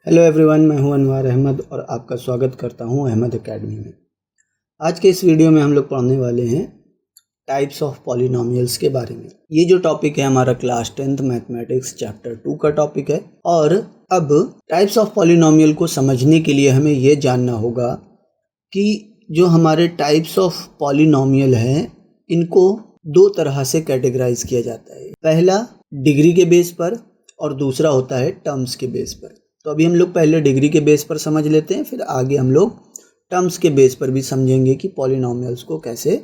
Hello everyone, मैं हूं अनवार अहमद और आपका स्वागत करता हूं अहमद एकेडमी में। आज के इस वीडियो में हम लोग पढ़ने वाले हैं टाइप्स ऑफ पॉलिनोमियल्स के बारे में। ये जो टॉपिक है हमारा क्लास 10th मैथमेटिक्स चैप्टर 2 का टॉपिक है। और अब टाइप्स ऑफ पॉलिनोमियल को समझने के लिए हमें ये जानना होगा कि जो हमारे टाइप्स ऑफ पॉलिनोमियल हैं इनको दो तरह से कैटेगराइज किया जाता है। पहला डिग्री के बेस पर और दूसरा होता है टर्म्स के बेस पर। तो अभी हम लोग पहले डिग्री के बेस पर समझ लेते हैं, फिर आगे हम लोग टर्म्स के बेस पर भी समझेंगे कि पॉलिनोमियल्स को कैसे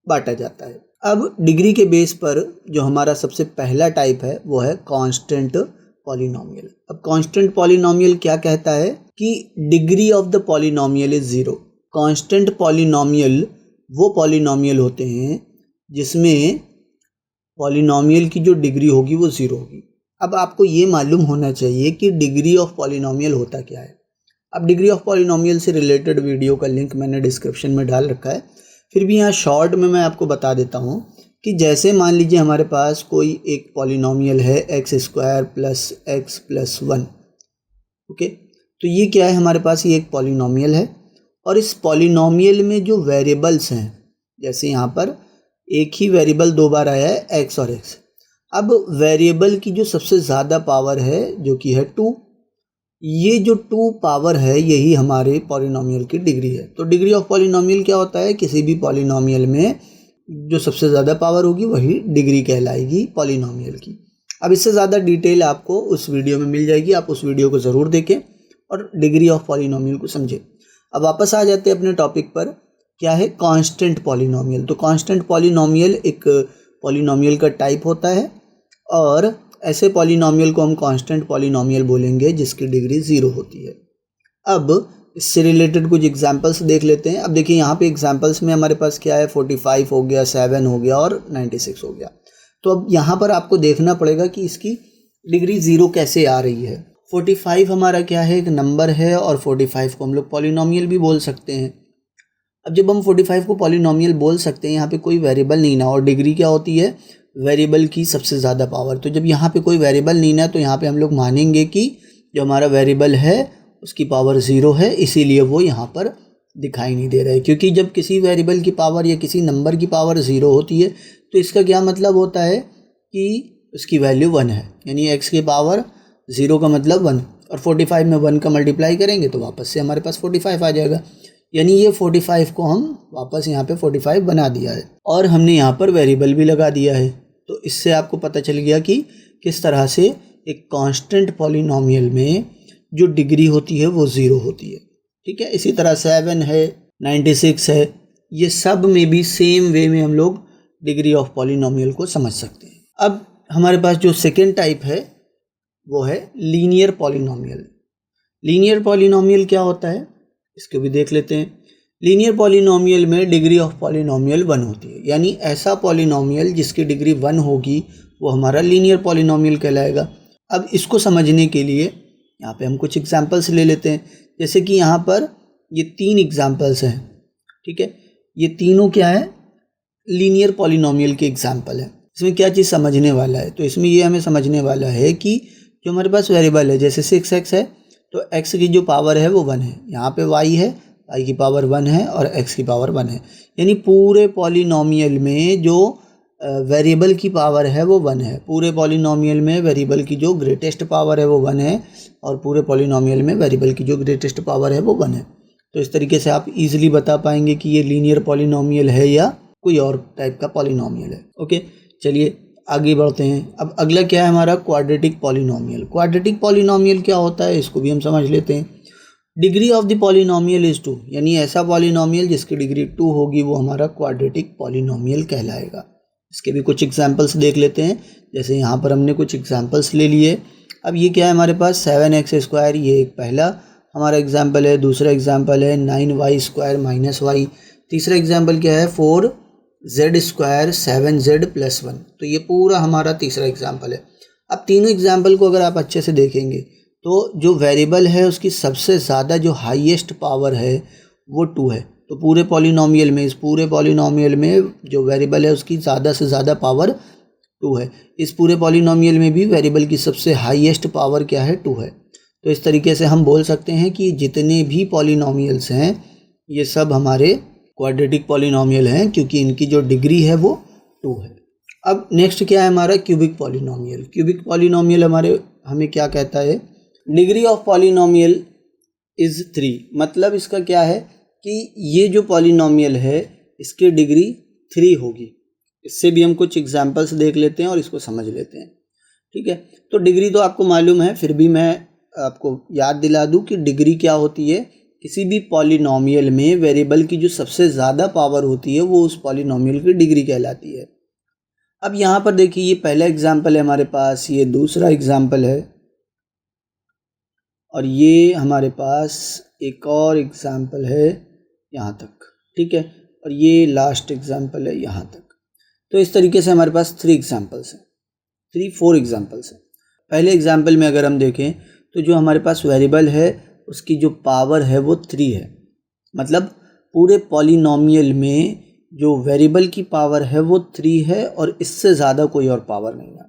बांटा जाता है। अब डिग्री के बेस पर जो हमारा सबसे पहला टाइप है वो है कांस्टेंट पॉलिनोमियल। अब कांस्टेंट पॉलिनोमियल क्या कहता है कि degree of the polynomial is 0। Constant polynomial वो पॉलिनोमियल होते हैं जिसमें पॉलिनोमियल की जो डिग्री होगी वो 0 होगी। अब आपको ये मालूम होना चाहिए कि डिग्री ऑफ पॉलिनोमियल होता क्या है। अब डिग्री ऑफ पॉलिनोमियल से रिलेटेड वीडियो का लिंक मैंने डिस्क्रिप्शन में डाल रखा है, फिर भी यहाँ शॉर्ट में मैं आपको बता देता हूँ कि जैसे मान लीजिए हमारे पास कोई एक पॉलिनोमियल है x² + x + 1। ओके, तो ये क्या है, हमारे पास ये एक पॉलिनोमियल है और इस पॉलिनोमियल में जो वेरिएबल्स हैं, जैसे यहाँ पर एक ही वेरिएबल दो बार आया है x और x। अब वेरिएबल की जो सबसे ज़्यादा पावर है जो कि है 2, ये जो 2 पावर है यही हमारे पॉलिनोमियल की डिग्री है। तो डिग्री ऑफ पॉलिनोमियल क्या होता है, किसी भी पॉलिनोमियल में जो सबसे ज़्यादा पावर होगी वही डिग्री कहलाएगी पॉलिनोमियल की। अब इससे ज़्यादा डिटेल आपको उस वीडियो में मिल जाएगी, आप उस वीडियो को ज़रूर देखें और डिग्री ऑफ पॉलिनोमियल को समझें। अब वापस आ जाते हैं अपने टॉपिक पर, क्या है कांस्टेंट पॉलिनोमियल। तो कांस्टेंट पॉलिनोमियल एक पॉलिनोमियल का टाइप होता है और ऐसे पॉलिनोमियल को हम कांस्टेंट पॉलिनोमियल बोलेंगे जिसकी डिग्री 0 होती है। अब इससे रिलेटेड कुछ एग्जांपल्स देख लेते हैं। अब देखिए यहाँ पे एग्जांपल्स में हमारे पास क्या है, 45 हो गया, 7 हो गया और 96 हो गया। तो अब यहाँ पर आपको देखना पड़ेगा कि इसकी डिग्री 0 कैसे आ रही है। 45 हमारा क्या है, एक नंबर है और 45 को हम लोग पॉलिनोमियल भी बोल सकते हैं। अब जब हम 45 को पॉलिनोमियल बोल सकते हैं, यहाँ पे कोई वेरिएबल नहीं ना, और डिग्री क्या होती है, वेरिएबल की सबसे ज़्यादा पावर। तो जब यहाँ पे कोई वेरिएबल नहीं ना, तो यहाँ पे हम लोग मानेंगे कि जो हमारा वेरिएबल है उसकी पावर 0 है, इसीलिए वो यहाँ पर दिखाई नहीं दे रहा है। क्योंकि जब किसी वेरिएबल की पावर या किसी नंबर की पावर 0 होती है तो इसका क्या मतलब होता है कि उसकी वैल्यू 1 है, यानी x की पावर 0 का मतलब 1। और 45 में 1 का मल्टीप्लाई करेंगे तो वापस से हमारे पास 45 आ जाएगा, यानी ये 45 को हम वापस यहाँ पे 45 बना दिया है और हमने यहाँ पर वेरिएबल भी लगा दिया है। तो इससे आपको पता चल गया कि किस तरह से एक कांस्टेंट पॉलिनोमियल में जो डिग्री होती है वो 0 होती है। ठीक है, इसी तरह 7 है, 96 है, ये सब में भी सेम वे में हम लोग डिग्री ऑफ पॉलिनोमियल को समझ सकते हैं। अब हमारे पास जो सेकेंड टाइप है वो है लीनियर पॉलिनोमियल। लीनियर पॉलिनोमियल क्या होता है इसको भी देख लेते हैं। लीनियर पॉलिनोमियल में डिग्री ऑफ पॉलिनोमियल 1 होती है, यानी ऐसा पॉलिनोमियल जिसकी डिग्री 1 होगी वो हमारा लीनियर पॉलिनोमियल कहलाएगा। अब इसको समझने के लिए यहाँ पे हम कुछ एग्जांपल्स ले लेते हैं। जैसे कि यहाँ पर ये 3 एग्जांपल्स हैं। ठीक है, ये तीनों क्या है, लीनियर पॉलिनोमियल के एग्जाम्पल है। इसमें क्या चीज़ समझने वाला है, तो इसमें ये हमें समझने वाला है कि जो हमारे पास वेरिएबल है, जैसे 6x है तो x की जो पावर है वो 1 है, यहाँ पे y है, y की पावर 1 है और x की पावर 1 है, यानी पूरे पॉलिनोमियल में जो वेरिएबल की पावर है वो 1 है। पूरे पॉलिनोमियल में वेरिएबल की जो ग्रेटेस्ट पावर है वो 1 है और पूरे पॉलिनोमियल में वेरिएबल की जो ग्रेटेस्ट पावर है वो 1 है। तो इस तरीके से आप इजीली बता पाएंगे कि ये लीनियर पॉलिनोमियल है या कोई और टाइप का पॉलिनोमियल है। ओके, चलिए आगे बढ़ते हैं। अब अगला क्या है हमारा, क्वाड्रेटिक पॉलिनोमियल। क्वाड्रेटिक पॉलिनोमियल क्या होता है इसको भी हम समझ लेते हैं। Degree of the polynomial is 2, यानी ऐसा पॉलिनोमियल जिसकी डिग्री 2 होगी वो हमारा क्वाड्रेटिक पॉलिनोमियल कहलाएगा। इसके भी कुछ एग्जांपल्स देख लेते हैं। जैसे यहाँ पर हमने कुछ एग्जांपल्स ले लिए। अब ये क्या है हमारे पास, 7x², ये एक पहला हमारा एग्जाम्पल है। दूसरा एग्जाम्पल है 9y² - y। तीसरा एग्जाम्पल क्या है, 4z² 7z + 1। तो ये पूरा हमारा तीसरा एग्जाम्पल है। अब तीनों एग्जाम्पल को अगर आप अच्छे से देखेंगे तो जो वेरिएबल है उसकी सबसे ज़्यादा जो हाईएस्ट पावर है वो 2 है। तो पूरे पॉलिनोमियल में, इस पूरे पॉलिनोमियल में जो वेरिएबल है उसकी ज़्यादा से ज़्यादा पावर 2 है। इस पूरे पॉलिनोमियल में भी वेरिएबल की सबसे हाईएस्ट पावर क्या है, 2 है। तो इस तरीके से हम बोल सकते हैं कि जितने भी पॉलिनोमियल्स हैं ये सब हमारे क्वाड्रेटिक पॉलिनोमियल हैं, क्योंकि इनकी जो डिग्री है वो 2 है। अब नेक्स्ट क्या है हमारा क्यूबिक पॉलिनोमियल। क्यूबिक पॉलिनोमियल हमें क्या कहता है, डिग्री ऑफ पॉलिनोमियल इज़ 3। मतलब इसका क्या है कि ये जो पॉलिनोमियल है इसकी डिग्री 3 होगी। इससे भी हम कुछ एग्जांपल्स देख लेते हैं और इसको समझ लेते हैं, ठीक है। तो डिग्री तो आपको मालूम है, फिर भी मैं आपको याद दिला दूं कि डिग्री क्या होती है। किसी भी पॉलिनोमियल में वेरिएबल की जो सबसे ज़्यादा पावर होती है वो उस पॉलिनोमियल की डिग्री कहलाती है। अब यहाँ पर देखिए, ये पहला एग्जाम्पल है हमारे पास, ये दूसरा एग्जाम्पल है और ये हमारे पास एक और एग्जाम्पल है यहाँ तक, ठीक है। और ये लास्ट एग्जाम्पल है यहाँ तक। तो इस तरीके से हमारे पास 4 एग्जाम्पल्स हैं। पहले एग्जाम्पल में अगर हम देखें तो जो हमारे पास वेरिएबल है उसकी जो पावर है वो 3 है। मतलब पूरे पॉलिनोमियल में जो वेरिएबल की पावर है वो 3 है और इससे ज़्यादा कोई और पावर नहीं है।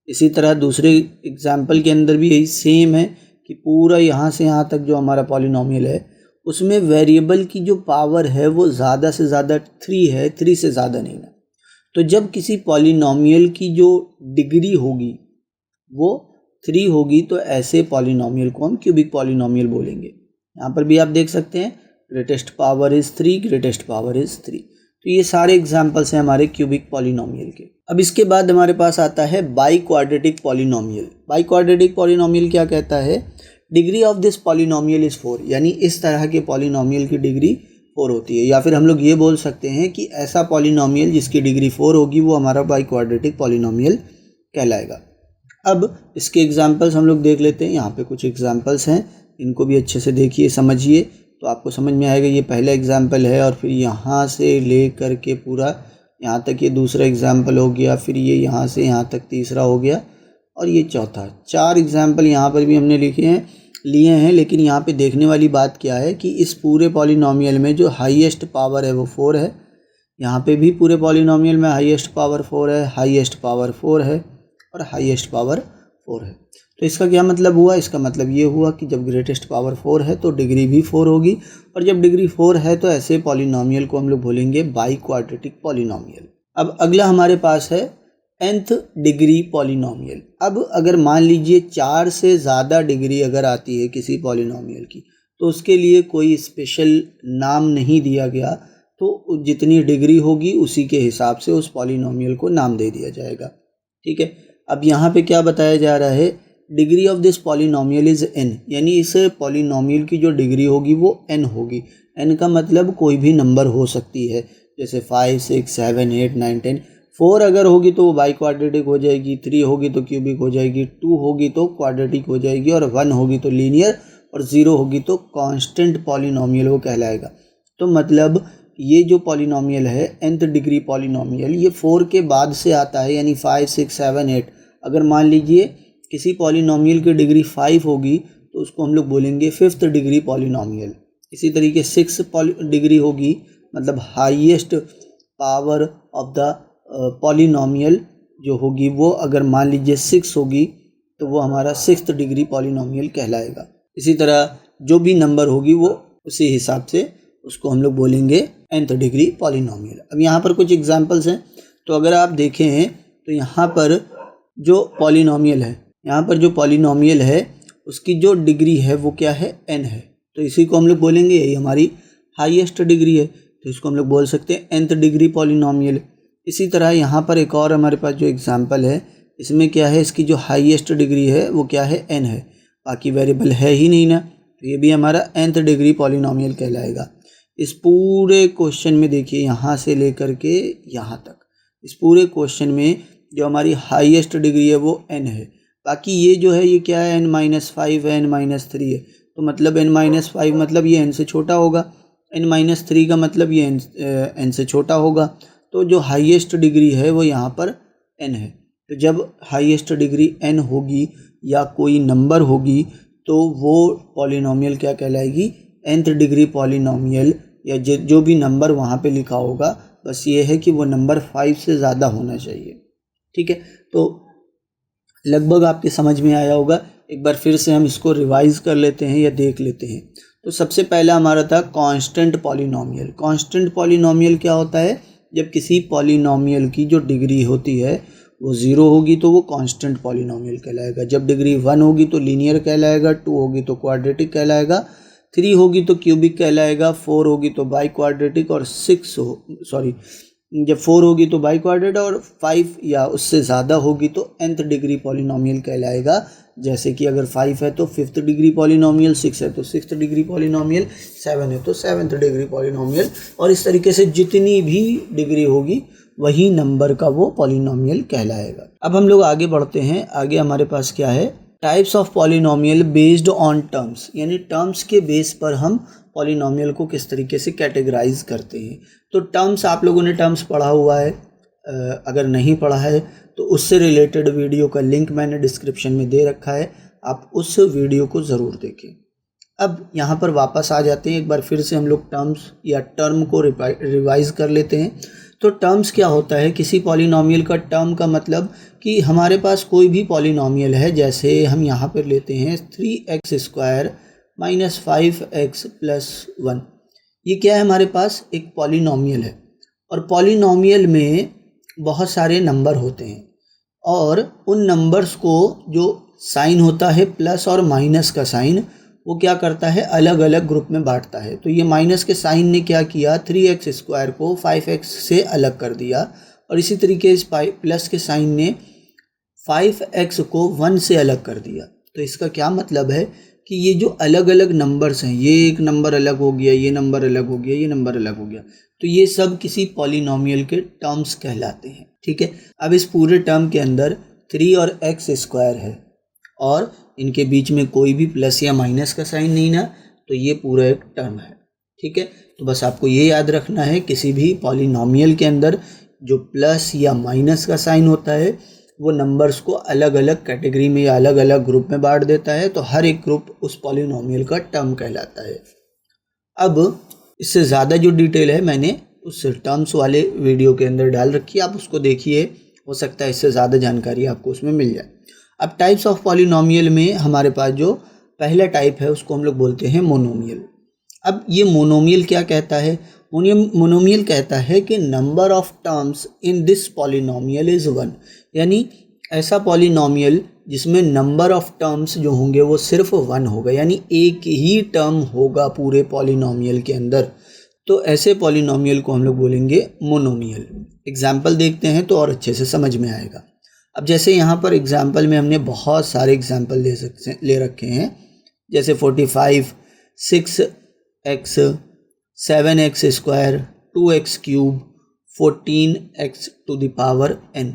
इसी तरह दूसरे एग्जाम्पल के अंदर भी यही सेम है कि पूरा यहाँ से यहाँ तक जो हमारा पॉलिनोमियल है उसमें वेरिएबल की जो पावर है वो ज़्यादा से ज़्यादा 3 है, 3 से ज़्यादा नहीं है। तो जब किसी पॉलिनोमियल की जो डिग्री होगी वो 3 होगी तो ऐसे पॉलिनोमियल को हम क्यूबिक पॉलिनोमियल बोलेंगे। यहाँ पर भी आप देख सकते हैं greatest power is 3, greatest power is 3। तो ये सारे एग्जाम्पल्स हैं हमारे क्यूबिक पॉलिनोमियल के। अब इसके बाद हमारे पास आता है by quadratic polynomial. By quadratic polynomial क्या कहता है, degree of this polynomial is 4। यानी इस तरह के पॉलिनोमियल की डिग्री 4 होती है। या फिर हम लोग ये बोल सकते हैं कि ऐसा पॉलिनोमियल जिसकी डिग्री 4 होगी वो हमारा बाई क्वाड्रेटिक पॉलिनोमियल कहलाएगा। अब इसके एग्जाम्पल्स हम लोग देख लेते हैं। यहाँ पे कुछ एग्जाम्पल्स हैं, इनको भी अच्छे से देखिए, समझिए, तो आपको समझ में आएगा। ये पहला एग्जाम्पल है और फिर यहाँ से ले कर के पूरा यहाँ तक ये दूसरा एग्जाम्पल हो गया, फिर ये यहाँ से यहाँ तक तीसरा हो गया और ये चौथा। 4 एग्जाम्पल यहाँ पर भी हमने लिए हैं। लेकिन यहाँ पे देखने वाली बात क्या है कि इस पूरे पॉलिनोमियल में जो हाईएस्ट पावर है वो 4 है। यहाँ पे भी पूरे पॉलिनोमियल में हाईएस्ट पावर 4 है, हाईएस्ट पावर 4 है और हाईएस्ट पावर 4 है। तो इसका क्या मतलब हुआ, इसका मतलब ये हुआ कि जब ग्रेटेस्ट पावर 4 है तो डिग्री भी 4 होगी, और जब डिग्री 4 है तो ऐसे पॉलिनोमियल को हम लोग बोलेंगे बाई क्वाड्रेटिक पॉलिनोमियल। अब अगला हमारे पास है nth डिग्री पॉलिनोमियल। अब अगर मान लीजिए 4 से ज़्यादा डिग्री अगर आती है किसी पॉलिनोमियल की तो उसके लिए कोई स्पेशल नाम नहीं दिया गया, तो जितनी डिग्री होगी उसी के हिसाब से उस पॉलिनोमियल को नाम दे दिया जाएगा, ठीक है। अब यहाँ पे क्या बताया जा रहा है, degree of this polynomial is n। यानी इस पॉलिनोमियल की जो डिग्री होगी वो n होगी। n का मतलब कोई भी नंबर हो सकती है, जैसे 5, 6, 7, 8, 9, 10। 4 अगर होगी तो वो बाई क्वाड्रेटिक हो जाएगी, 3 होगी तो क्यूबिक हो जाएगी, 2 होगी तो क्वाड्रेटिक हो जाएगी, और 1 होगी तो लीनियर, और 0 होगी तो कांस्टेंट पॉलिनोमियल वो कहलाएगा। तो मतलब ये जो पॉलिनोमियल है nth डिग्री पॉलिनोमियल, ये 4 के बाद से आता है, यानी 5, 6, 7, 8। अगर मान लीजिए किसी पॉलिनोमियल की डिग्री 5 होगी तो उसको हम लोग बोलेंगे 5th डिग्री पॉलिनोमियल। इसी तरीके 6 डिग्री होगी, मतलब highest power of the polynomial जो होगी वो अगर मान लीजिए 6 होगी तो वो हमारा 6th डिग्री पॉलिनोमियल कहलाएगा। इसी तरह जो भी नंबर होगी वो उसी हिसाब से उसको हम लोग बोलेंगे nth डिग्री पॉलिनोमियल। अब यहाँ पर कुछ एग्जांपल्स हैं। तो अगर आप देखें तो यहाँ पर जो पॉलिनोमियल है उसकी जो डिग्री है वो क्या है, n है। तो इसी को हम लोग बोलेंगे यही हमारी हाईएस्ट डिग्री है, तो इसको हम लोग बोल सकते हैं nth डिग्री पॉलिनोमियल। इसी तरह यहाँ पर एक और हमारे पास जो एग्जांपल है, इसमें क्या है, इसकी जो हाईएस्ट डिग्री है वो क्या है, n है। बाकी वेरिएबल है ही नहीं ना, तो ये भी हमारा nth डिग्री पॉलिनोमियल कहलाएगा। इस पूरे क्वेश्चन में देखिए, यहाँ से लेकर के यहाँ तक, इस पूरे क्वेश्चन में जो हमारी हाईएस्ट डिग्री है वो n है। बाकी ये जो है ये क्या है, n-5 है, n-3 है। तो मतलब n-5 मतलब ये n से छोटा होगा, n-3 का मतलब ये n से छोटा होगा। तो जो हाईएस्ट डिग्री है वो यहाँ पर n है। तो जब हाईएस्ट डिग्री n होगी या कोई नंबर होगी तो वो पॉलिनोमियल क्या कहलाएगी, nth डिग्री पॉलिनोमियल, या जो भी नंबर वहाँ पे लिखा होगा, बस ये है कि वो नंबर 5 से ज़्यादा होना चाहिए, ठीक है। तो लगभग आपके समझ में आया होगा एक बार फिर से हम इसको रिवाइज कर लेते हैं या देख लेते हैं। तो सबसे पहला हमारा था कांस्टेंट पॉलिनोमियल। कांस्टेंट पॉलिनोमियल क्या होता है? जब किसी पॉलिनोमियल की जो डिग्री होती है वो 0 होगी तो वो कांस्टेंट पॉलिनोमियल कहलाएगा। जब डिग्री 1 होगी तो लीनियर कहलाएगा, 2 होगी तो क्वाड्रेटिक कहलाएगा, 3 होगी तो क्यूबिक कहलाएगा, 4 होगी तो बाई क्वाड्रेटिक और जब 4 होगी तो बाई क्वाड्रेटिक और 5 या उससे ज़्यादा होगी तो nth डिग्री पॉलिनोमियल कहलाएगा। जैसे कि अगर 5 है तो 5th डिग्री पॉलिनोमियल, 6 है तो 6th डिग्री पॉलिनोमियल, 7 है तो 7th डिग्री पॉलिनोमियल, और इस तरीके से जितनी भी डिग्री होगी वही नंबर का वो पॉलिनोमियल कहलाएगा। अब हम लोग आगे बढ़ते हैं। आगे हमारे पास क्या है? Types of polynomial based on terms, यानी टर्म्स के बेस पर हम पॉलिनोमियल को किस तरीके से कैटेगराइज करते हैं। तो टर्म्स, आप लोगों ने टर्म्स पढ़ा हुआ है, अगर नहीं पढ़ा है तो उससे रिलेटेड वीडियो का लिंक मैंने डिस्क्रिप्शन में दे रखा है, आप उस वीडियो को ज़रूर देखें। अब यहाँ पर वापस आ जाते हैं, एक बार फिर से हम लोग टर्म्स या टर्म को रिवाइज कर लेते हैं। तो टर्म्स क्या होता है? किसी पॉलिनोमियल का टर्म का मतलब कि हमारे पास कोई भी पॉलिनोमियल है, जैसे हम यहाँ पर लेते हैं 3x² - 5x + 1। ये क्या है? हमारे पास एक पॉलिनोमियल है और पॉलिनोमियल में बहुत सारे नंबर होते हैं और उन नंबर्स को जो साइन होता है प्लस और माइनस का साइन, वो क्या करता है? अलग अलग ग्रुप में बांटता है। तो ये माइनस के साइन ने क्या किया? 3x² को 5x से अलग कर दिया, और इसी तरीके से प्लस के साइन ने 5x को 1 से अलग कर दिया। तो इसका क्या मतलब है कि ये जो अलग अलग नंबर्स हैं, ये एक नंबर अलग हो गया, ये नंबर अलग हो गया, ये नंबर अलग हो गया, तो ये सब किसी पॉलिनोमियल के टर्म्स कहलाते हैं। ठीक है। अब इस पूरे टर्म के अंदर 3 और x² है और इनके बीच में कोई भी प्लस या माइनस का साइन नहीं ना, तो ये पूरा एक टर्म है। ठीक है। तो बस आपको ये याद रखना है, किसी भी पॉलिनोमियल के अंदर जो प्लस या माइनस का साइन होता है वो नंबर्स को अलग अलग कैटेगरी में या अलग अलग ग्रुप में बांट देता है, तो हर एक ग्रुप उस पॉलिनोमियल का टर्म कहलाता है। अब इससे ज़्यादा जो डिटेल है मैंने उस टर्म्स वाले वीडियो के अंदर डाल रखी है, आप उसको देखिए, हो सकता है इससे ज़्यादा जानकारी आपको उसमें मिल जाए। अब टाइप्स ऑफ पॉलिनोमियल में हमारे पास जो पहला टाइप है उसको हम लोग बोलते हैं मोनोमियल। अब ये मोनोमियल क्या कहता है? मोनोमियल कहता है कि number of terms in this polynomial is 1, यानी ऐसा पॉलिनोमियल जिसमें नंबर ऑफ टर्म्स जो होंगे वो सिर्फ 1 होगा, यानी एक ही टर्म होगा पूरे पॉलिनोमियल के अंदर। तो ऐसे पॉलिनोमियल को हम लोग बोलेंगे मोनोमियल। एग्जाम्पल देखते हैं तो और अच्छे से समझ में आएगा। अब जैसे यहाँ पर एग्जाम्पल में हमने बहुत सारे एग्जाम्पल ले रखे हैं, जैसे 45, 6x, 7x², 2x³, 14x⁴n।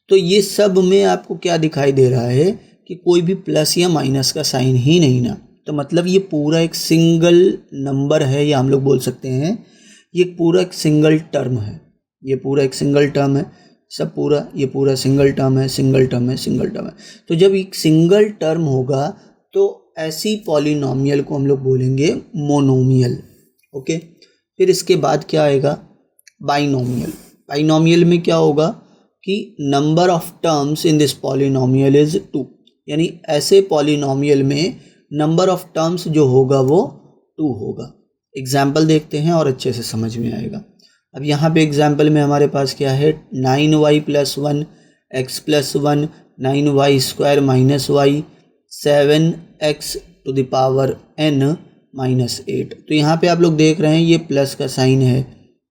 तो ये सब में आपको क्या दिखाई दे रहा है कि कोई भी प्लस या माइनस का साइन ही नहीं ना, तो मतलब ये पूरा एक सिंगल नंबर है, या हम लोग बोल सकते हैं ये पूरा एक सिंगल टर्म है। ये पूरा एक सिंगल टर्म है, सब पूरा, ये पूरा सिंगल टर्म है, सिंगल टर्म है, सिंगल टर्म है। तो जब एक सिंगल टर्म होगा तो ऐसी पॉलिनोमियल को हम लोग बोलेंगे मोनोमियल। ओके। फिर इसके बाद क्या आएगा? बाइनोमियल। बाइनोमियल में क्या होगा कि number of terms in this polynomial is 2, यानी ऐसे पॉलिनोमियल में नंबर ऑफ टर्म्स जो होगा वो 2 होगा। एग्जाम्पल देखते हैं और अच्छे से समझ में आएगा। अब यहाँ पे एग्जाम्पल में हमारे पास क्या है? 9y + 1, x + 1, 9y² - y, 7x⁴n - 8। तो यहाँ पे आप लोग देख रहे हैं ये प्लस का साइन है,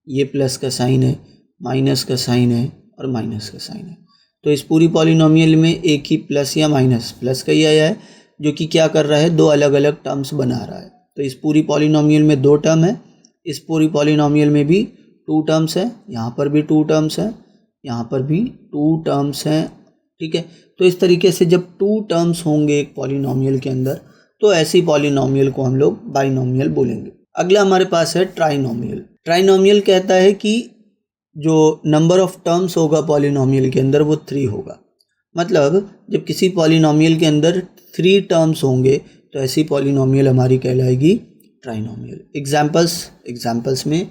ये प्लस का साइन है, माइनस का साइन है और माइनस का साइन है। तो इस पूरी पॉलिनोमियल में एक ही प्लस या माइनस, प्लस का ही आया है, जो कि क्या कर रहा है? 2 अलग अलग टर्म्स बना रहा है। तो इस पूरी पॉलिनोमियल में 2 टर्म है, इस पूरी पॉलिनोमियल में भी 2 टर्म्स है, यहाँ पर भी 2 टर्म्स है, यहाँ पर भी 2 टर्म्स हैं। ठीक है। तो इस तरीके से जब 2 टर्म्स होंगे एक पॉलिनोमियल के अंदर, तो ऐसी पॉलिनोमियल को हम लोग बाइनोमियल बोलेंगे। अगला हमारे पास है ट्राइनोमियल। ट्राइनोमियल कहता है कि जो नंबर ऑफ टर्म्स होगा पॉलिनोमियल के अंदर वो 3 होगा। मतलब जब किसी पॉलिनोमियल के अंदर 3 टर्म्स होंगे तो ऐसी पॉलिनोमियल हमारी कहलाएगी ट्राइनोमियल। एग्जाम्पल्स में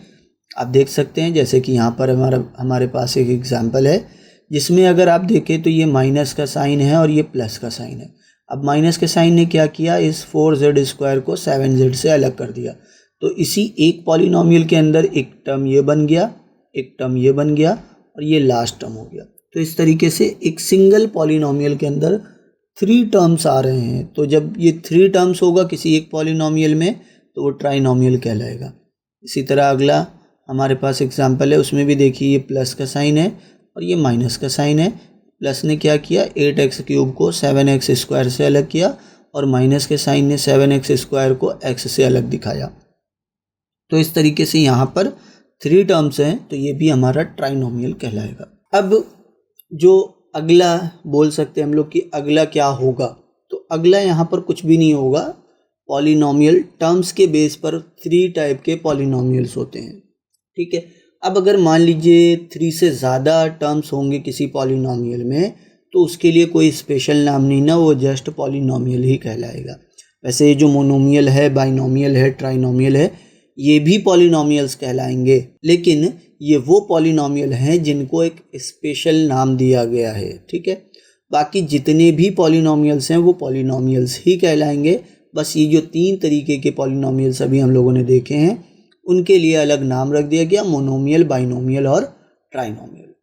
आप देख सकते हैं, जैसे कि यहाँ पर हमारे पास एक एग्जाम्पल है जिसमें अगर आप देखें तो ये माइनस का साइन है और ये प्लस का साइन है। अब माइनस के साइन ने क्या किया, इस 4z² को 7z से अलग कर दिया। तो इसी एक पॉलिनोमियल के अंदर एक टर्म ये बन गया, एक टर्म ये बन गया और ये लास्ट टर्म हो गया। तो इस तरीके से एक सिंगल पॉलिनोमियल के अंदर 3 टर्म्स आ रहे हैं। तो जब ये 3 टर्म्स होगा किसी एक पॉलिनोमियल में तो वो ट्राइनोमियल कहलाएगा। इसी तरह अगला हमारे पास एग्जाम्पल है, उसमें भी देखिए ये प्लस का साइन है और ये माइनस का साइन है। प्लस ने क्या किया, 8x³ को 7x² से अलग किया और माइनस के साइन ने 7x² को x से अलग दिखाया। तो इस तरीके से यहाँ पर 3 टर्म्स हैं, तो ये भी हमारा ट्राइनोमियल कहलाएगा। अब जो अगला बोल सकते हैं हम लोग कि अगला क्या होगा, तो अगला यहाँ पर कुछ भी नहीं होगा। पॉलिनोमियल टर्म्स के बेस पर 3 टाइप के पॉलिनोमियल्स होते हैं, ठीक है। अब अगर मान लीजिए 3 से ज़्यादा टर्म्स होंगे किसी पॉलिनोमियल में तो उसके लिए कोई स्पेशल नाम नहीं ना, वो जस्ट पॉलिनोमियल ही कहलाएगा। वैसे ये जो मोनोमियल है, बाइनोमियल है, ट्राइनोमियल है, ये भी पॉलिनोमियल्स कहलाएंगे, लेकिन ये वो पॉलिनोमियल हैं जिनको एक स्पेशल नाम दिया गया है, ठीक है। बाकी जितने भी पॉलिनोमियल्स हैं वो पॉलिनोमियल्स ही कहलाएंगे। बस ये जो 3 तरीके के पॉलिनोमियल्स अभी हम लोगों ने देखे हैं उनके लिए अलग नाम रख दिया गया, मोनोमियल, बाइनोमियल और ट्राइनोमियल।